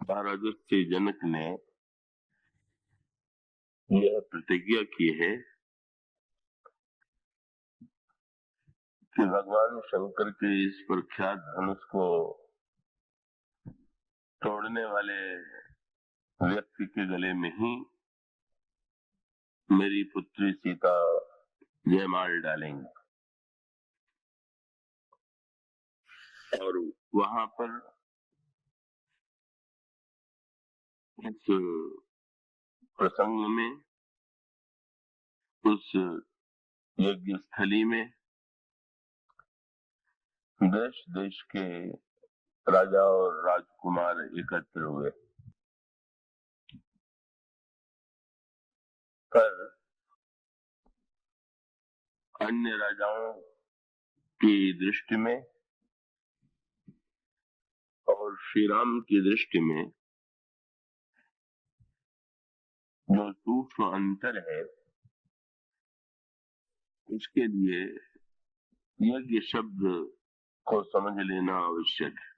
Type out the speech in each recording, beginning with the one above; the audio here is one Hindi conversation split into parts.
महाराज श्री जनक ने यह प्रतिज्ञा की है कि भगवान शंकर के इस प्रख्यात धनुष को तोड़ने वाले व्यक्ति के गले में ही मेरी पुत्री सीता जयमाल डालेंगे और वहां पर इस प्रसंग में, उस यज्ञ स्थली में देश देश के राजा और राजकुमार एकत्र हुए। पर अन्य राजाओं की दृष्टि में और श्री राम की दृष्टि में जो सूक्ष्म अंतर है, इसके लिए यज्ञ शब्द को समझ लेना आवश्यक है।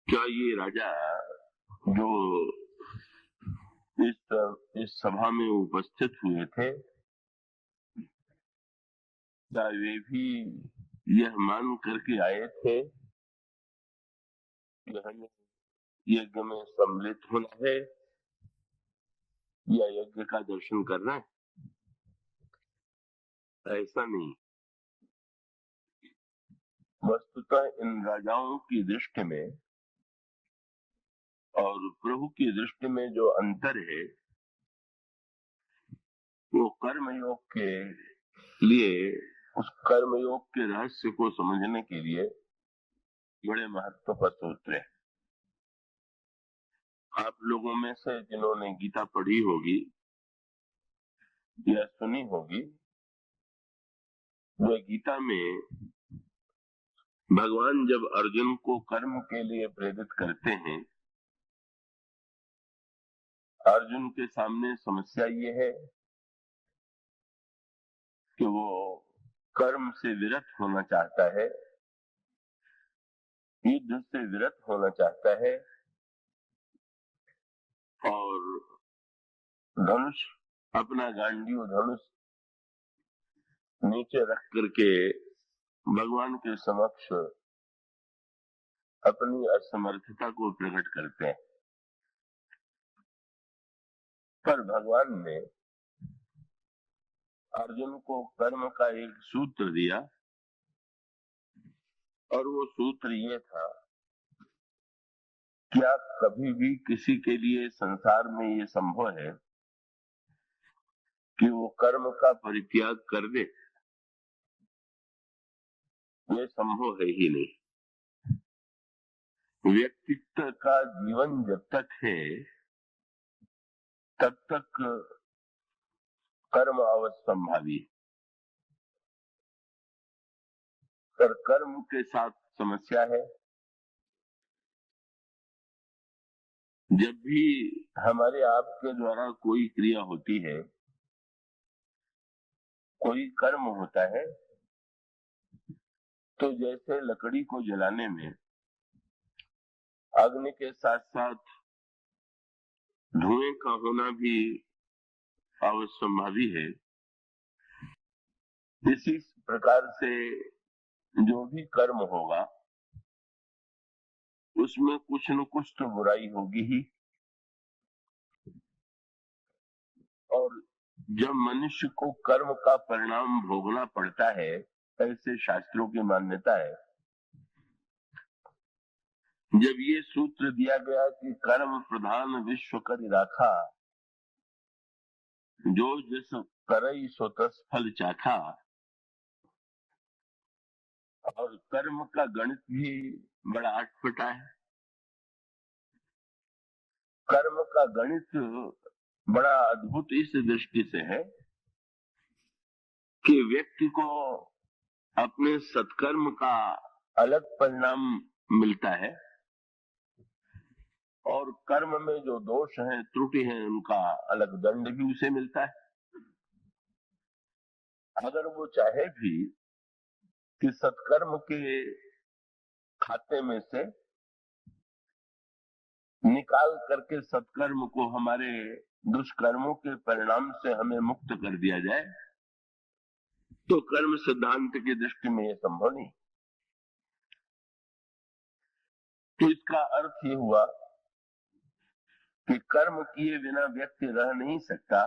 क्या ये राजा जो इस सभा में उपस्थित हुए थे, क्या वे भी यह मान करके आए थे कि हमें यज्ञ में सम्मिलित होना है या यज्ञ का दर्शन करना है? ऐसा नहीं। वस्तुतः इन राजाओं की दृष्टि में और प्रभु की दृष्टि में जो अंतर है, वो कर्मयोग के लिए, उस कर्मयोग के रहस्य को समझने के लिए बड़े महत्व का सूत्र है। आप लोगों में से जिन्होंने गीता पढ़ी होगी या सुनी होगी, वे गीता में भगवान जब अर्जुन को कर्म के लिए प्रेरित करते हैं, अर्जुन के सामने समस्या ये है कि वो कर्म से विरत होना चाहता है, युद्ध से विरत होना चाहता है और धनुष, अपना गांडीव धनुष नीचे रख करके भगवान के समक्ष अपनी असमर्थता को प्रकट करते हैं। पर भगवान ने अर्जुन को कर्म का एक सूत्र दिया और वो सूत्र ये था क्या कभी भी किसी के लिए संसार में ये संभव है कि वो कर्म का परित्याग कर दे? ये संभव है ही नहीं। व्यक्तित्व का जीवन जब तक है तब तक कर्म अवश्यंभावी, पर कर्म के साथ समस्या है। जब भी हमारे आपके द्वारा कोई क्रिया होती है, कोई कर्म होता है, तो जैसे लकड़ी को जलाने में अग्नि के साथ साथ धुएं का होना भी अवश्यंभावी है, इसी प्रकार से जो भी कर्म होगा उसमें कुछ न कुछ तो बुराई होगी ही। और जब मनुष्य को कर्म का परिणाम भोगना पड़ता है, ऐसे शास्त्रों की मान्यता है। जब ये सूत्र दिया गया कि कर्म प्रधान विश्व करि राखा, जो जिस करई सो तस फल चाखा, और कर्म का गणित भी बड़ा अटपटा है। कर्म का गणित बड़ा अद्भुत इस दृष्टि से है कि व्यक्ति को अपने सत्कर्म का अलग परिणाम मिलता है और कर्म में जो दोष हैं, त्रुटि हैं, उनका अलग दंड भी उसे मिलता है। अगर वो चाहे भी कि सत्कर्म के खाते में से निकाल करके सत्कर्म को हमारे दुष्कर्मों के परिणाम से हमें मुक्त कर दिया जाए, तो कर्म सिद्धांत की दृष्टि में यह संभव नहीं। तो इसका अर्थ ये हुआ कि कर्म किए बिना व्यक्ति रह नहीं सकता,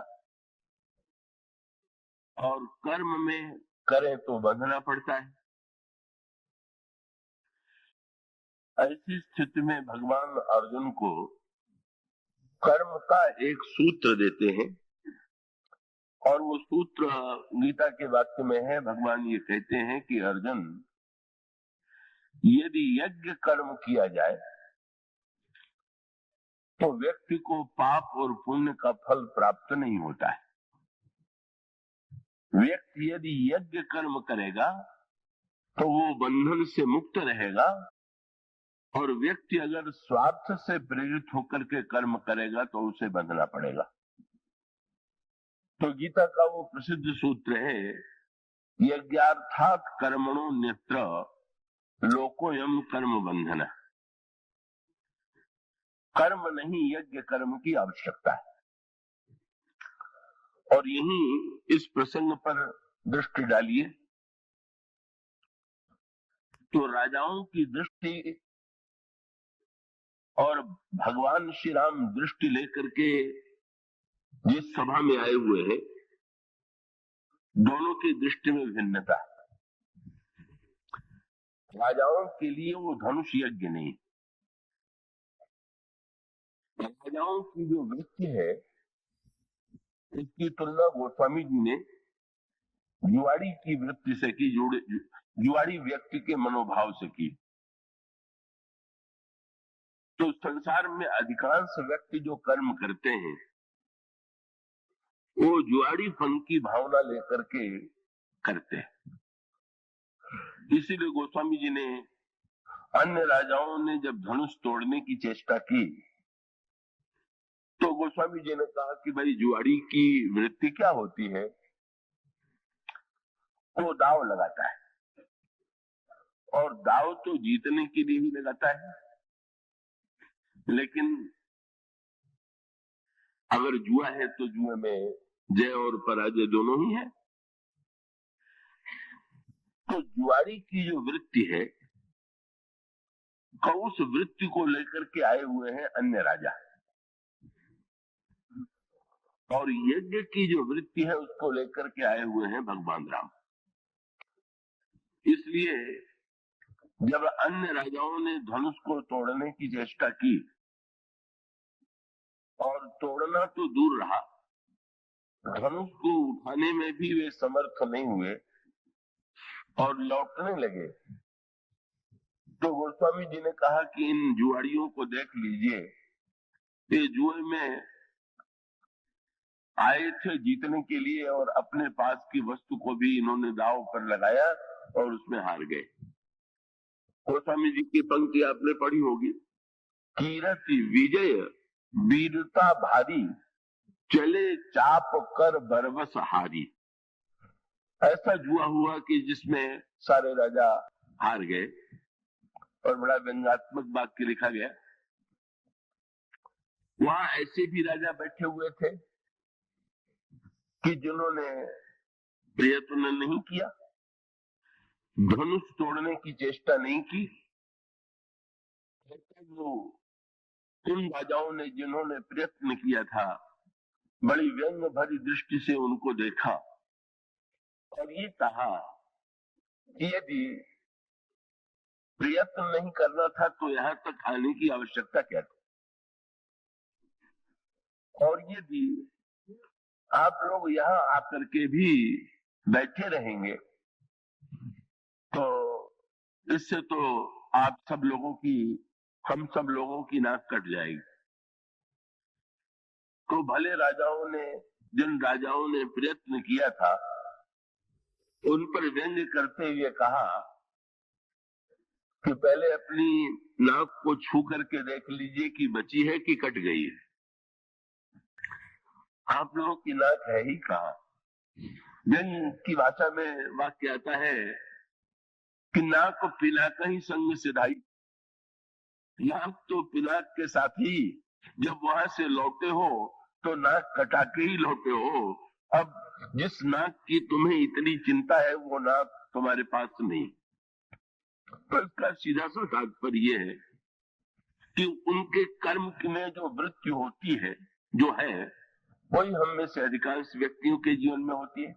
और कर्म में करें तो बंधना पड़ता है। ऐसी स्थिति में भगवान अर्जुन को कर्म का एक सूत्र देते हैं, और वो सूत्र गीता के वाक्य में है। भगवान ये कहते हैं कि अर्जुन, यदि यज्ञ कर्म किया जाए तो व्यक्ति को पाप और पुण्य का फल प्राप्त नहीं होता है। व्यक्ति यदि यज्ञ कर्म करेगा तो वो बंधन से मुक्त रहेगा, और व्यक्ति अगर स्वार्थ से प्रेरित होकर के कर्म करेगा तो उसे बंधना पड़ेगा। तो गीता का वो प्रसिद्ध सूत्र है, यज्ञार्थात् कर्मणो न्यत्र लोकोयम कर्म बंधन। कर्म नहीं, यज्ञ कर्म की आवश्यकता है। और यही इस प्रसंग पर दृष्टि डालिए तो राजाओं की दृष्टि और भगवान श्री राम दृष्टि लेकर के जिस सभा में आए हुए हैं, दोनों की दृष्टि में भिन्नता है। राजाओं के लिए वो धनुष यज्ञ नहीं, राजाओं की जो वृत्ति है इसकी तुलना गोस्वामी जी ने जुआड़ी की वृत्ति से की, जुआड़ी व्यक्ति के मनोभाव से की। तो संसार में अधिकांश व्यक्ति जो कर्म करते हैं वो जुआड़ीपन की भावना लेकर के करते हैं। इसीलिए गोस्वामी जी ने, अन्य राजाओं ने जब धनुष तोड़ने की चेष्टा की तो गोस्वामी जी ने कहा कि भाई जुआड़ी की वृत्ति क्या होती है, वो दाव लगाता है, और दाव तो जीतने के लिए ही लगाता है। लेकिन अगर जुआ है तो जुए में जय और पराजय दोनों ही है। तो जुआरी की जो वृत्ति है, उस वृत्ति को लेकर के आए हुए हैं अन्य राजा, और यज्ञ की जो वृत्ति है उसको लेकर के आए हुए हैं भगवान राम। इसलिए जब अन्य राजाओं ने धनुष को तोड़ने की चेष्टा की, और तोड़ना तो दूर रहा, धनुष को उठाने में भी वे समर्थ नहीं हुए और लौटने लगे, तो गोस्वामी जी ने कहा कि इन जुआड़ियों को देख लीजिए, ये जुए में आए थे जीतने के लिए, और अपने पास की वस्तु को भी इन्होंने दांव पर लगाया और उसमें हार गए। गोस्वामी जी की पंक्ति आपने पढ़ी होगी, कीरति विजय वीरता भारी, चले चाप कर बरबस हारी। ऐसा जुआ हुआ कि जिसमें सारे राजा हार गए, और बड़ा व्यंग्यात्मक वाक्य लिखा गया। वहां ऐसे भी राजा बैठे हुए थे कि जिन्होंने प्रयत्न नहीं किया, धनुष तोड़ने की चेष्टा नहीं की। वो उन राजाओं ने जिन्होंने प्रयत्न किया था, बड़ी व्यंग भरी दृष्टि से उनको देखा और ये कहा कि यदि प्रयत्न नहीं करना था तो यहां तक आने की आवश्यकता क्या थी, और यदि आप लोग यहाँ आकर के भी बैठे रहेंगे तो इससे तो आप सब लोगों की, हम सब लोगों की नाक कट जाएगी। तो भले राजाओं ने, जिन राजाओं ने प्रयत्न किया था, उन पर व्यंग्य करते हुए कहा कि पहले अपनी नाक को छू करके देख लीजिए कि बची है कि कट गई है। आप लोगों की नाक है ही कहाँ। व्यंग्य की भाषा में वाक्य आता है कि नाक पिला कहीं संग सिधाई। नाक तो पिनाक के साथ ही जब वहां से लौटे हो तो नाक कटा के ही लौटे हो। अब जिस नाक की तुम्हें इतनी चिंता है वो नाक तुम्हारे पास नहीं। तो इसका सीधा सा तात्पर्य ये है कि उनके कर्म में जो वृत्ति होती है जो है वही हम में से अधिकांश व्यक्तियों के जीवन में होती है।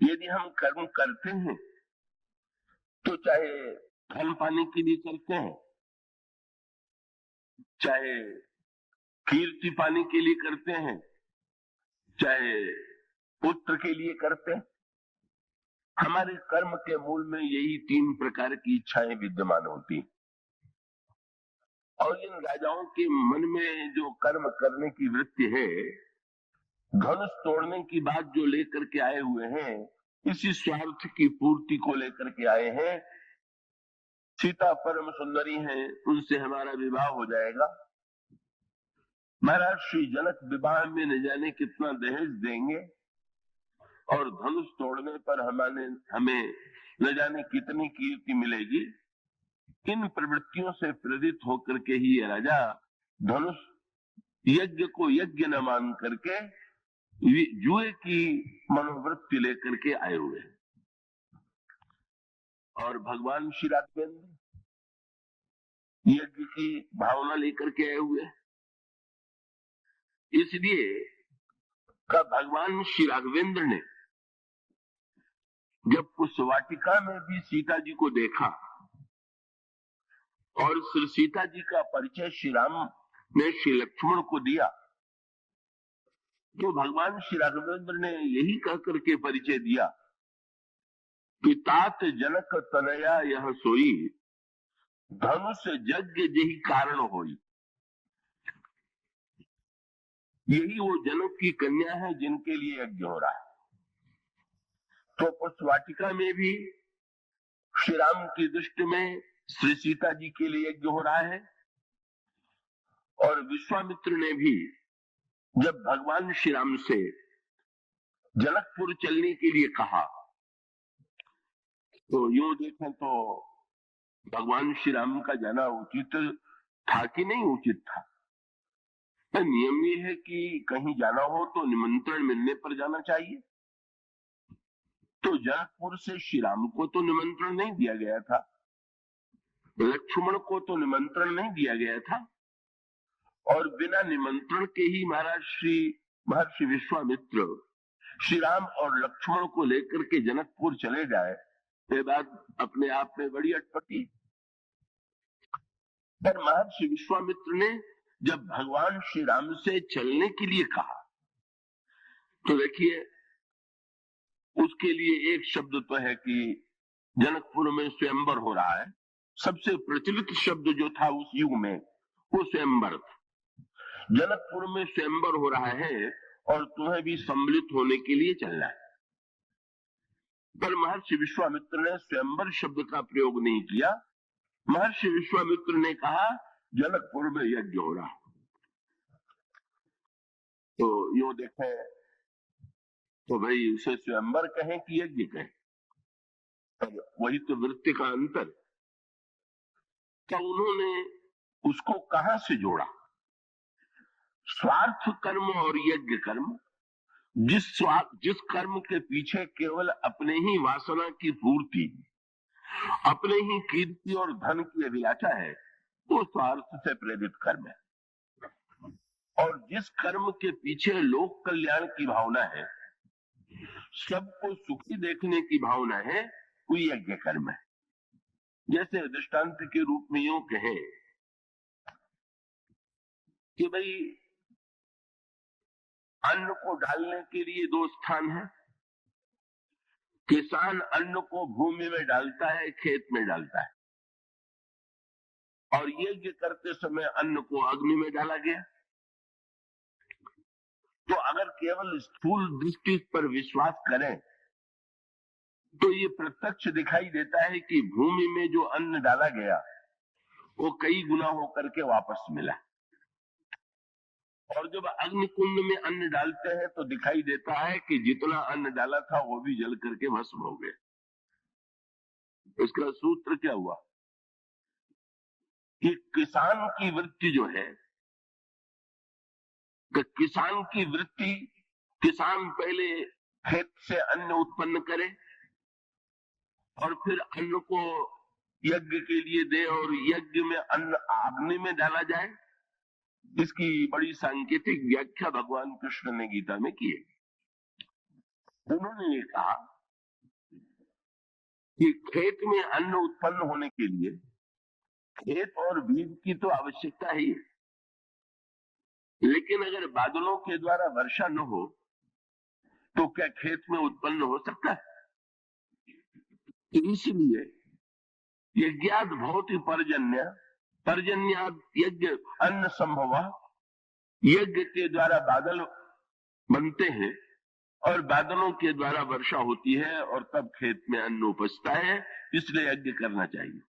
यदि हम कर्म करते हैं तो चाहे धन पाने के लिए करते हैं, चाहे कीर्ति पाने के लिए करते हैं, चाहे पुत्र के लिए करते हैं, हमारे कर्म के मूल में यही 3 प्रकार की इच्छाएं विद्यमान होती। और इन राजाओं के मन में जो कर्म करने की वृत्ति है, धनुष तोड़ने की बात जो लेकर के आए हुए हैं, इसी स्वार्थ की पूर्ति को लेकर के आए हैं। सीता परम सुंदरी हैं, उनसे हमारा विवाह हो जाएगा। महाराज श्री जनक विवाह में न जाने कितना दहेज देंगे और धनुष तोड़ने पर हमें न जाने कितनी कीर्ति मिलेगी। इन प्रवृत्तियों से प्रेरित होकर के ही ये राजा धनुष यज्ञ को यज्ञ न मान करके जुए की मनोवृत्ति लेकर के आए हुए हैं। और भगवान श्री राघवेंद्र यज्ञ की भावना लेकर के आए हुए हैं। इसलिए का भगवान श्री राघवेंद्र ने जब उस वाटिका में भी सीता जी को देखा और श्री सीता जी का परिचय श्री राम ने श्री लक्ष्मण को दिया, तो भगवान श्री राघवेंद्र ने यही कहकर के परिचय दिया कि तात जनक तनया यह सोई, धनुष यज्ञ जही कारण होई। यही वो जनक की कन्या है जिनके लिए यज्ञ हो रहा है। तो उस वाटिका में भी श्री राम की दृष्टि में श्री सीता जी के लिए यज्ञ हो रहा है। और विश्वामित्र ने भी जब भगवान श्री राम से जनकपुर चलने के लिए कहा, तो यूं देखें तो भगवान श्री राम का जाना उचित था कि नहीं उचित था। तो नियम ये है कि कहीं जाना हो तो निमंत्रण मिलने पर जाना चाहिए। तो जनकपुर से श्री राम को तो निमंत्रण नहीं दिया गया था, लक्ष्मण को तो निमंत्रण नहीं दिया गया था, और बिना निमंत्रण के ही महर्षि विश्वामित्र श्री राम और लक्ष्मण को लेकर के जनकपुर चले जाए, ये बात अपने आप में बड़ी अटपटी। पर महर्षि विश्वामित्र ने जब भगवान श्री राम से चलने के लिए कहा, तो देखिए उसके लिए एक शब्द तो है कि जनकपुर में स्वयंवर हो रहा है। सबसे प्रचलित शब्द जो था उस युग में वो स्वयंवर था। जनकपुर में स्वयंवर हो रहा है और तुम्हें भी सम्मिलित होने के लिए चलना है। पर महर्षि विश्वामित्र ने स्वयंवर शब्द का प्रयोग नहीं किया। महर्षि विश्वामित्र ने कहा जनकपुर में यज्ञ हो रहा। तो यूं देखें तो भाई उसे स्वयंवर कहें कि यज्ञ कहें, तो वही तो वृत्ति का अंतर। तो उन्होंने उसको कहां से जोड़ा? स्वार्थ कर्म और यज्ञ कर्म, जिस कर्म के पीछे केवल अपने ही वासना की पूर्ति, अपने ही कीर्ति और धन की अभिलाषा है, वो स्वार्थ से प्रेरित कर्म है। और जिस कर्म के पीछे लोक कल्याण की भावना है, सबको सुखी देखने की भावना है, वो यज्ञ कर्म है। जैसे दृष्टांत के रूप में यूं कहें कि भाई अन्न को डालने के लिए 2 स्थान है। किसान अन्न को भूमि में डालता है, खेत में डालता है, और यज्ञ करते समय अन्न को अग्नि में डाला गया। तो अगर केवल स्थूल दृष्टि पर विश्वास करें तो ये प्रत्यक्ष दिखाई देता है कि भूमि में जो अन्न डाला गया वो कई गुना होकर के वापस मिला। और जब अग्नि कुंड में अन्न डालते हैं तो दिखाई देता है कि जितना अन्न डाला था वो भी जल करके भस्म हो गया। इसका सूत्र क्या हुआ? कि किसान की वृत्ति जो है, कि किसान की वृत्ति, किसान पहले खेत से अन्न उत्पन्न करे और फिर अन्न को यज्ञ के लिए दे और यज्ञ में अन्न अग्नि में डाला जाए। इसकी बड़ी सांकेतिक व्याख्या भगवान कृष्ण ने गीता में की है। उन्होंने ये कहा कि खेत में अन्न उत्पन्न होने के लिए खेत और बीज की तो आवश्यकता ही है, लेकिन अगर बादलों के द्वारा वर्षा न हो तो क्या खेत में उत्पन्न हो सकता है? इसलिए यज्ञात भवति पर्जन्य, पर्जन्याद यज्ञ अन्न संभव, यज्ञ के द्वारा बादल बनते हैं और बादलों के द्वारा वर्षा होती है और तब खेत में अन्न उपजता है, इसलिए यज्ञ करना चाहिए।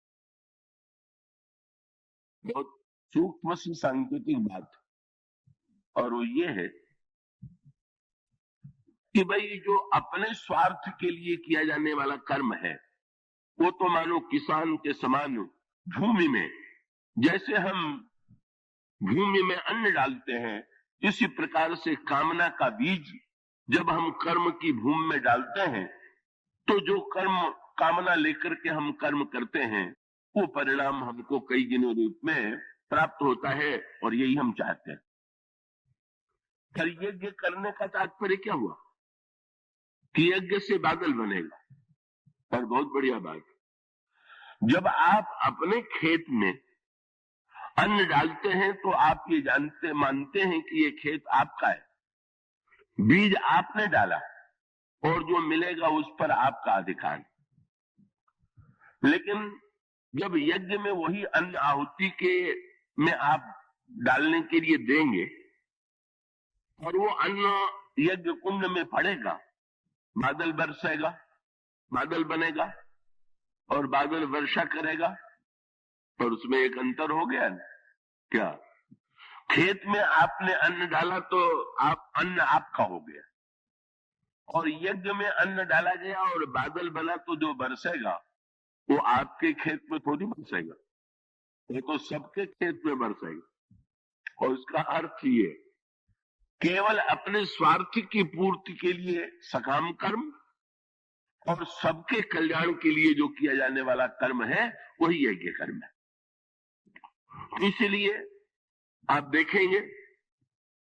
बहुत सूक्ष्म सी सांकेतिक बात, और वो ये है कि भाई जो अपने स्वार्थ के लिए किया जाने वाला कर्म है वो तो मानो किसान के समान भूमि में, जैसे हम भूमि में अन्न डालते हैं, इसी प्रकार से कामना का बीज जब हम कर्म की भूमि में डालते हैं तो जो कर्म कामना लेकर के हम कर्म करते हैं वो परिणाम हमको कई दिनों रूप में प्राप्त होता है, और यही हम चाहते हैं। पर यज्ञ करने का तात्पर्य क्या हुआ कि यज्ञ से बादल बनेगा। और बहुत बढ़िया बात, जब आप अपने खेत में अन्न डालते हैं तो आप ये जानते मानते हैं कि ये खेत आपका है, बीज आपने डाला और जो मिलेगा उस पर आपका अधिकार। लेकिन जब यज्ञ में वही अन्न आहुति के में आप डालने के लिए देंगे और वो अन्न यज्ञ कुंड में पड़ेगा, बादल बरसेगा, बादल बनेगा और बादल वर्षा करेगा, और उसमें एक अंतर हो गया ना। क्या खेत में आपने अन्न डाला तो आप अन्न आपका हो गया, और यज्ञ में अन्न डाला गया और बादल बना तो जो बरसेगा वो आपके खेत में थोड़ी बरसेगा, ये तो सबके खेत में बरसेगा। और इसका अर्थ ये, केवल अपने स्वार्थ की पूर्ति के लिए सकाम कर्म और सबके कल्याण के लिए जो किया जाने वाला कर्म है वही यज्ञ कर्म है। इसलिए आप देखेंगे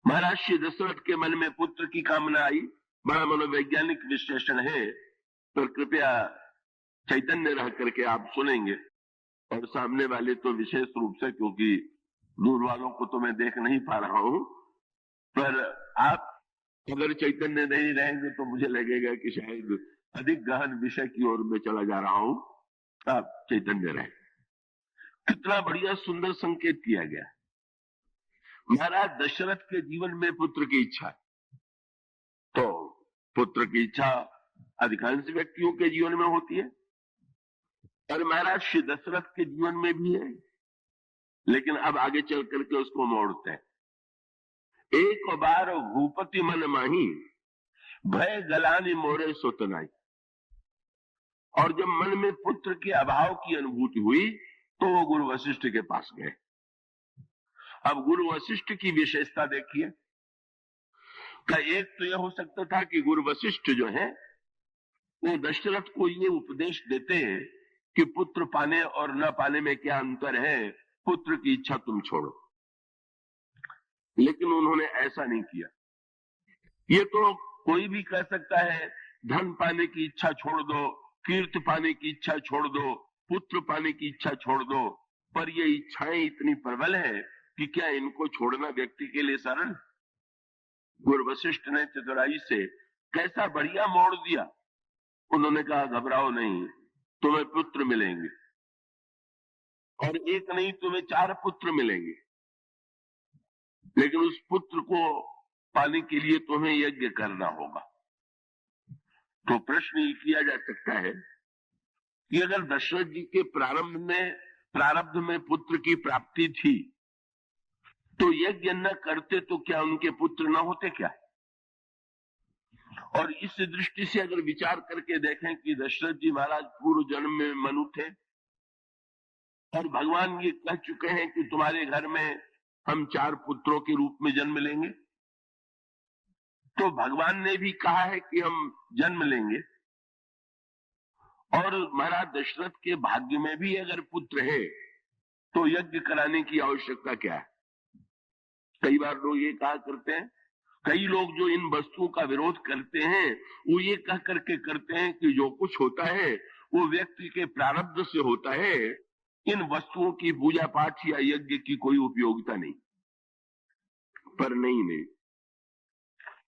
महाराज श्री दशरथ के मन में पुत्र की कामना आई, बड़ा मनोवैज्ञानिक विश्लेषण है, तो कृपया चैतन्य रह करके आप सुनेंगे। और सामने वाले तो विशेष रूप से, क्योंकि दूर वालों को तो मैं देख नहीं पा रहा हूं, पर आप अगर चैतन्य नहीं रहेंगे तो मुझे लगेगा कि शायद अधिक गहन विषय की ओर में चला जा रहा हूं। आप चैतन्य रहे। कितना बढ़िया सुंदर संकेत किया गया। महाराज दशरथ के जीवन में पुत्र की इच्छा, तो पुत्र की इच्छा अधिकांश व्यक्तियों के जीवन में होती है, और महाराज श्री दशरथ के जीवन में भी है, लेकिन अब आगे चल करके उसको मोड़ते हैं। एक बार भूपति मन माही, भय गलानी मोरे सोतनाई। और जब मन में पुत्र के अभाव की अनुभूति हुई तो वो गुरु वशिष्ठ के पास गए। अब गुरु वशिष्ठ की विशेषता देखिए, का एक तो यह हो सकता था कि गुरु वशिष्ठ जो है वो दशरथ को ये उपदेश देते हैं कि पुत्र पाने और न पाने में क्या अंतर है, पुत्र की इच्छा तुम छोड़ो। लेकिन उन्होंने ऐसा नहीं किया। ये तो कोई भी कह सकता है धन पाने की इच्छा छोड़ दो, कीर्ति पाने की इच्छा छोड़ दो, पुत्र पाने की इच्छा छोड़ दो, पर ये इच्छाएं इतनी प्रबल है कि क्या इनको छोड़ना व्यक्ति के लिए सरल? गुरु वशिष्ठ ने चतुराई से कैसा बढ़िया मोड़ दिया। उन्होंने कहा घबराओ नहीं, तुम्हें पुत्र मिलेंगे, और एक नहीं तुम्हें 4 पुत्र मिलेंगे, लेकिन उस पुत्र को पाने के लिए तुम्हें यज्ञ करना होगा। तो प्रश्न ये किया जा सकता है कि अगर दशरथ जी के प्रारब्ध में पुत्र की प्राप्ति थी तो यज्ञ न करते तो क्या उनके पुत्र न होते क्या? और इस दृष्टि से अगर विचार करके देखें कि दशरथ जी महाराज पूर्व जन्म में मनु थे, और भगवान ये कह चुके हैं कि तुम्हारे घर में हम 4 पुत्रों के रूप में जन्म लेंगे। तो भगवान ने भी कहा है कि हम जन्म लेंगे, और महाराज दशरथ के भाग्य में भी अगर पुत्र है तो यज्ञ कराने की आवश्यकता क्या है। कई बार लोग ये कहा करते हैं, कई लोग जो इन वस्तुओं का विरोध करते हैं वो ये कह करके करते हैं कि जो कुछ होता है वो व्यक्ति के प्रारब्ध से होता है, इन वस्तुओं की पूजा पाठ या यज्ञ की कोई उपयोगिता नहीं। पर नहीं,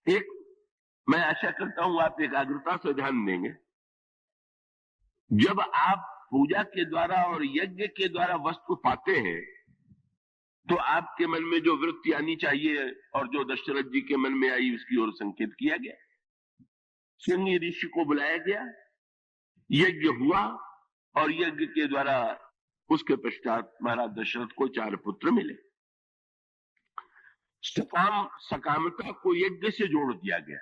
एक मैं आशा करता हूं आप एकाग्रता से ध्यान देंगे। जब आप पूजा के द्वारा और यज्ञ के द्वारा वस्तु पाते हैं तो आपके मन में जो वृत्ति आनी चाहिए और जो दशरथ जी के मन में आई उसकी ओर संकेत किया गया। सिंह ऋषि को बुलाया गया, यज्ञ हुआ और यज्ञ के द्वारा उसके पश्चात महाराज दशरथ को 4 पुत्र मिले। सकामता को यज्ञ से जोड़ दिया गया।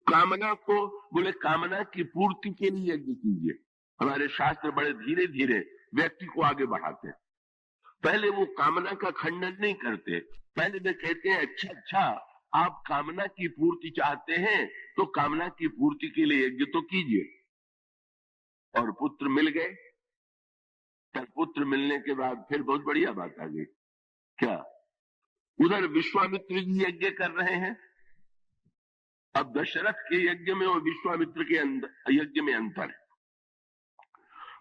कामना को बोले कामना की पूर्ति के लिए यज्ञ कीजिए। हमारे शास्त्र बड़े धीरे धीरे व्यक्ति को आगे बढ़ाते हैं। पहले वो कामना का खंडन नहीं करते, पहले वे कहते हैं अच्छा आप कामना की पूर्ति चाहते हैं तो कामना की पूर्ति के लिए यज्ञ तो कीजिए। और पुत्र मिल गए। पर पुत्र मिलने के बाद फिर बहुत बढ़िया बात आ गई। क्या? उधर विश्वामित्र जी यज्ञ कर रहे हैं। अब दशरथ के यज्ञ में और विश्वामित्र के यज्ञ में अंतर है।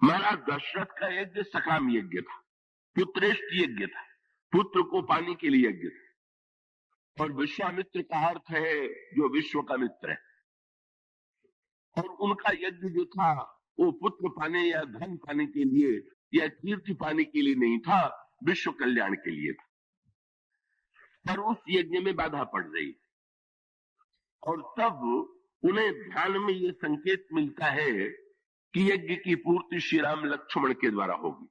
महाराज दशरथ का यज्ञ सकाम यज्ञ था, पुत्रेष्ट यज्ञ था, पुत्र को पाने के लिए यज्ञ था। और विश्वामित्र का अर्थ है जो विश्व का मित्र है। और उनका यज्ञ जो था वो पुत्र पाने या धन पाने के लिए या कीर्ति पाने के लिए नहीं था, विश्व कल्याण के लिए था। पर उस यज्ञ में बाधा पड़ गई और तब उन्हें ध्यान में ये संकेत मिलता है कि यज्ञ की पूर्ति श्री राम लक्ष्मण के द्वारा होगी।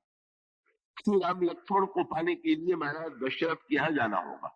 श्री राम लक्ष्मण को पाने के लिए महाराज दशरथ के यहां जाना होगा।